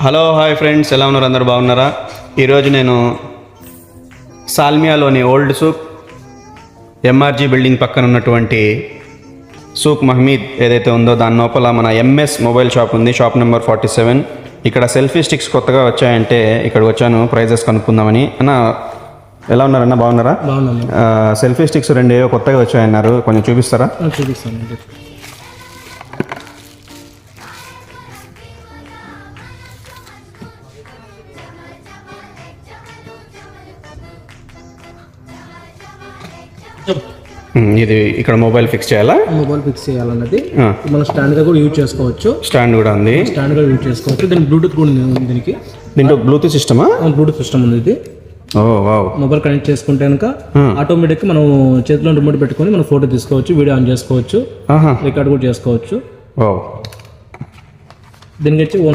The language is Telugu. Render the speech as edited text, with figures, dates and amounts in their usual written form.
హలో హాయ్ ఫ్రెండ్స్, ఎలా ఉన్నారు? అందరు బాగున్నారా? ఈరోజు నేను సాల్మియాలోని ఓల్డ్ సూక్ ఎంఆర్జీ బిల్డింగ్ పక్కన ఉన్నటువంటి సూక్ మహమీద్ ఏదైతే ఉందో దాని లోపల మన ఎంఎస్ మొబైల్ షాప్ ఉంది. Shop number 47. ఇక్కడ సెల్ఫీ స్టిక్స్ కొత్తగా వచ్చాయంటే ఇక్కడికి వచ్చాను ప్రైజెస్ కనుక్కుందామని. అన్న ఎలా ఉన్నారన్న? బాగున్నారా? సెల్ఫీ స్టిక్స్ 2 కొత్తగా వచ్చాయన్నారు, కొంచెం చూపిస్తారా? చూపిస్తాను. ఇది ఇక్కడ మొబైల్ ఫిక్స్ చేయాలా? మొబైల్ ఫిక్స్ చేయాలన్నది మన స్టాండ్ గా కూడా యూజ్ చేసుకోవచ్చు. స్టాండ్ కూడా ఉంది. స్టాండ్ గా యూజ్ చేసుకోవచ్చు. దీనికి బ్లూటూత్ కూడా ఉంది. దీంట్లో బ్లూటూత్ సిస్టమా? బ్లూటూత్ సిస్టమ్ ఉంది. ఇది మొబైల్ కనెక్ట్ చేసుకుంటే కనుక ఆటోమేటిక్ మనం చేతిలో రిమోట్ పెట్టుకొని మనం ఫోటో తీసుకోవచ్చు, వీడియో ఆన్ చేసుకోవచ్చు, రికార్డ్ కూడా చేసుకోవచ్చు. దీనికి వచ్చి